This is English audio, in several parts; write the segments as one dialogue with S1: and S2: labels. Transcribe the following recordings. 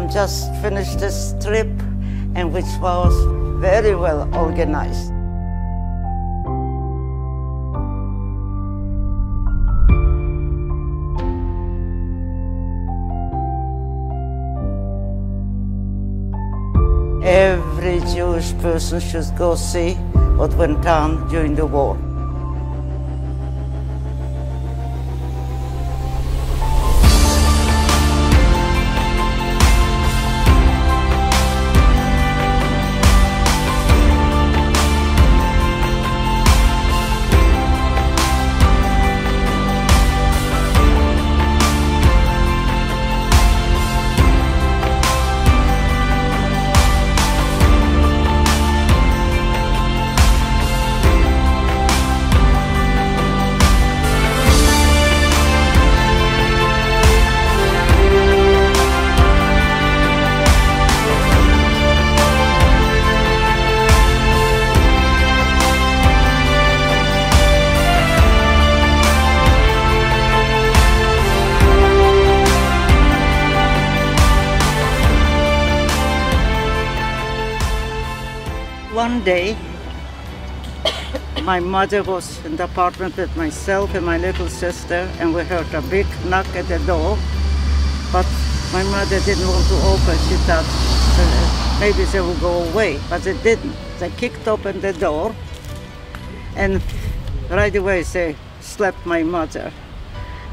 S1: just finished this trip, and which was very well organized. Every Jewish person should go see what went on during the war. One day, my mother was in the apartment with myself and my little sister, and we heard a big knock at the door, but my mother didn't want to open. She thought maybe they would go away, but they didn't. They kicked open the door, and right away they slapped my mother.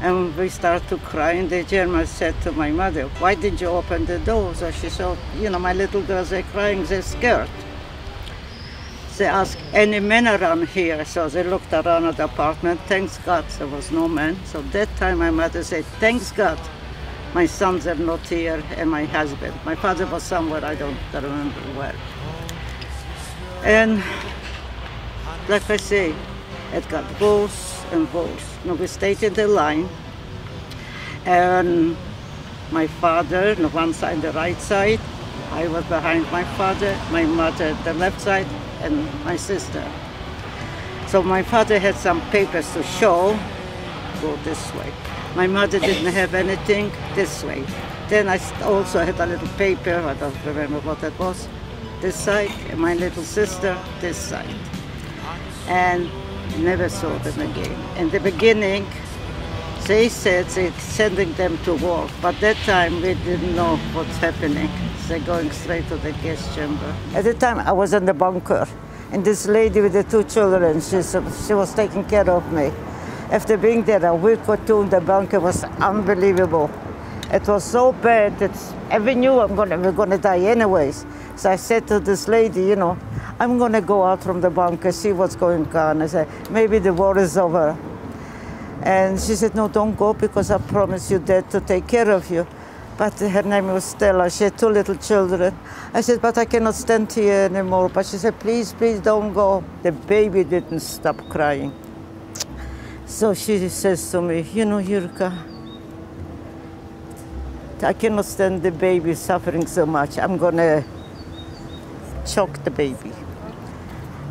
S1: And we started to cry, and the German said to my mother, "Why didn't you open the door?" So she said, "You know, my little girls, they're crying, they're scared." They asked, "Any men around here?" So they looked around at the apartment. Thanks God there was no man. So that time my mother said, "Thanks God, my sons are not here, and my husband." My father was somewhere, I don't remember where. And like I say, it got worse and worse. Now we stayed in the line, and my father on one side, the right side, I was behind my father, my mother the left side, and my sister. So my father had some papers to show, go this way. My mother didn't have anything, this way. Then I also had a little paper, I don't remember what that was, this side, and my little sister, this side. And never saw them again. In the beginning, they said they're sending them to war, but that time we didn't know what's happening. They're going straight to the gas chamber. At the time I was in the bunker, and this lady with the two children, she was taking care of me. After being there a week or two in the bunker, was unbelievable. It was so bad that I knew we're gonna die anyways. So I said to this lady, you know, I'm gonna go out from the bunker, see what's going on. I said, maybe the war is over. And she said, no, don't go, because I promised you Dad to take care of you. But her name was Stella. She had two little children. I said, but I cannot stand here anymore. But she said, please, please don't go. The baby didn't stop crying. So she says to me, you know, Yurka, I cannot stand the baby suffering so much. I'm gonna choke the baby.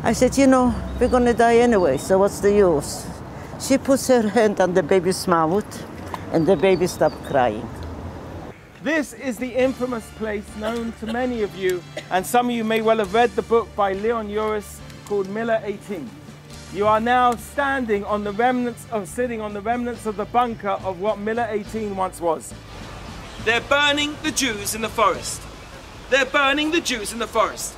S1: I said, you know, we're gonna die anyway, so what's the use? She puts her hand on the baby's mouth, and the baby stopped crying.
S2: This is the infamous place known to many of you, and some of you may well have read the book by Leon Uris called Mila 18. You are now standing on the remnants of the bunker of what Mila 18 once was.
S3: They're burning the Jews in the forest. They're burning the Jews in the forest.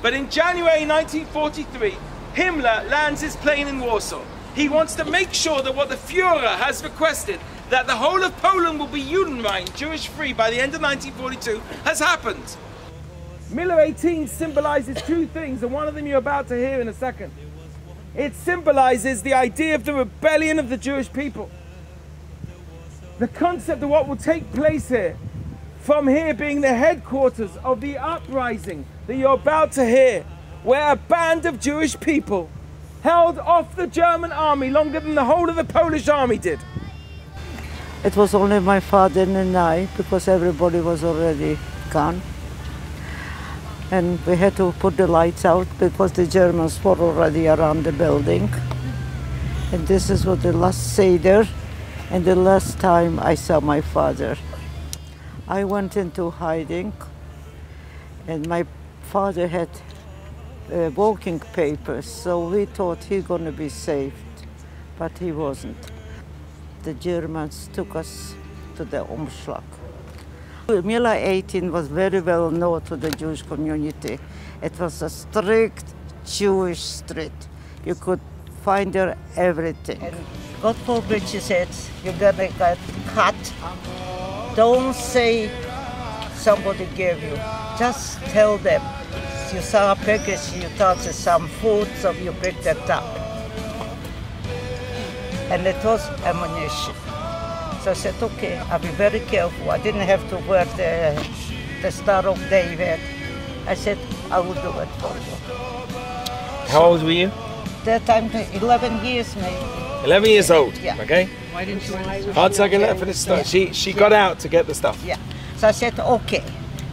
S3: But in January 1943, Himmler lands his plane in Warsaw. He wants to make sure that what the Führer has requested, that the whole of Poland will be Judenrein, Jewish-free, by the end of 1942, has happened.
S2: Mila 18 symbolizes two things, and one of them you're about to hear in a second. It symbolizes the idea of the rebellion of the Jewish people. The concept of what will take place here, from here being the headquarters of the uprising that you're about to hear, where a band of Jewish people held off the German army longer than the whole of the Polish army did.
S1: It was only my father and I, because everybody was already gone. And we had to put the lights out because the Germans were already around the building. And this is what the last Seder and the last time I saw my father. I went into hiding, and my father had walking papers, so we thought he's going to be saved, but he wasn't. The Germans took us to the Umschlag. Mila 18 was very well known to the Jewish community. It was a strict Jewish street. You could find there everything. And God forbid, she said, you're gonna get cut. Don't say somebody gave you. Just tell them. You saw a package, you thought it's some food, so you picked it up. And it was ammunition. So I said, okay, I'll be very careful. I didn't have to wear the Star of David. I said, I will do it for you.
S3: How old were you?
S1: That time, 11 years maybe.
S3: 11 years old,
S1: yeah.
S3: Okay?
S4: Why didn't you want to?
S3: Hard second for the stuff.
S1: Yeah.
S3: She got out to get the stuff.
S1: Yeah. So I said, okay.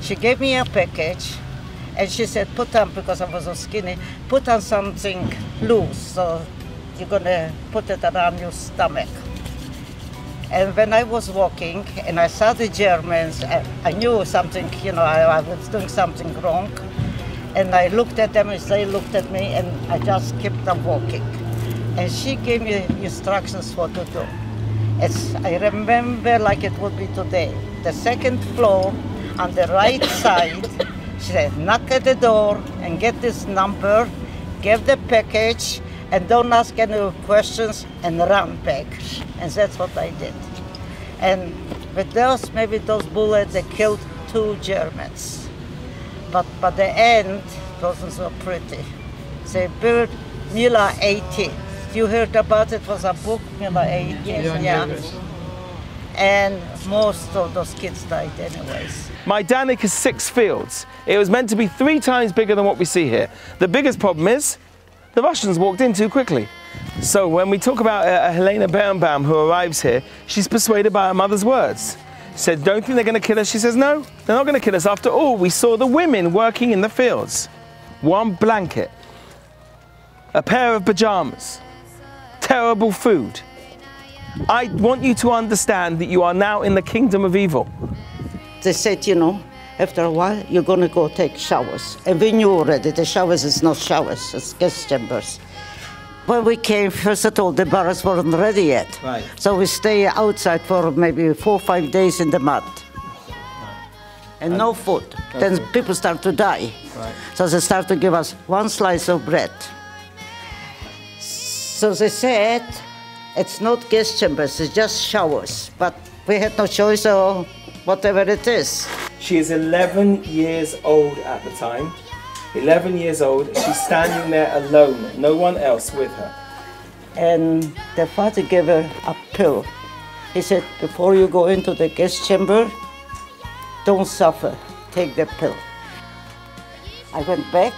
S1: She gave me a package, and she said, put on, because I was so skinny, put on something loose, so you're gonna put it around your stomach. And when I was walking, and I saw the Germans, I knew something, you know, I was doing something wrong. And I looked at them, and they looked at me, and I just kept on walking. And she gave me instructions what to do. I remember like it would be today. The second floor, on the right side, she said, knock at the door and get this number, give the package, and don't ask any questions, and run back. And that's what I did. And with those, maybe those bullets, they killed 2 Germans. But by the end, it wasn't so pretty. They buried Mila 18. You heard about it? It was a book, Mila 18. Yeah. And most of those kids died anyways.
S3: Majdanek is 6 fields. It was meant to be 3 times bigger than what we see here. The biggest problem is the Russians walked in too quickly. So when we talk about Helena Birnbaum, who arrives here, she's persuaded by her mother's words. She said, don't think they're going to kill us? She says, no, they're not going to kill us. After all, we saw the women working in the fields. 1 blanket, a pair of pajamas, terrible food. I want you to understand that you are now in the kingdom of evil.
S1: They said, you know, after a while, you're going to go take showers. And we knew already the showers is not showers, it's guest chambers. When we came, first of all, the barracks weren't ready yet.
S3: Right.
S1: So we stay outside for maybe 4 or 5 days in the mud. And no food. Then people start to die.
S3: Right.
S1: So they start to give us 1 slice of bread. So they said, it's not guest chambers, it's just showers. But we had no choice or whatever it is.
S3: She is 11 years old at the time. 11 years old, she's standing there alone, no one else with her.
S1: And the father gave her a pill. He said, before you go into the guest chamber, don't suffer, take the pill. I went back,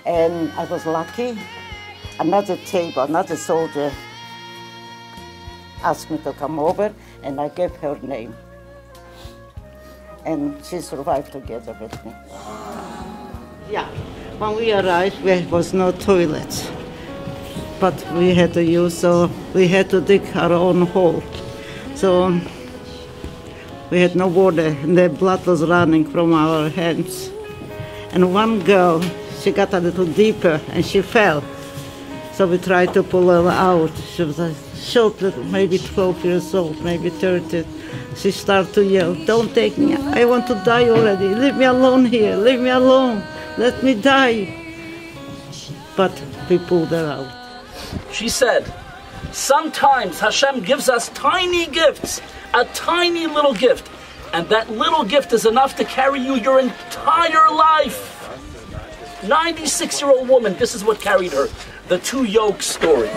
S1: and I was lucky. Another table, another soldier asked me to come over, and I gave her name. And she survived together with me. Yeah, when we arrived, there was no toilet, but we had to use, so we had to dig our own hole. So we had no water, and the blood was running from our hands. And one girl, she got a little deeper, and she fell. So we tried to pull her out. She was a short little, maybe 12 years old, maybe 30. She started to yell, don't take me, I want to die already. Leave me alone here, leave me alone. Let me die. But we pulled her out.
S4: She said, sometimes Hashem gives us tiny gifts, a tiny little gift, and that little gift is enough to carry you your entire life. 96-year-old woman, this is what carried her, the 2 yoke story.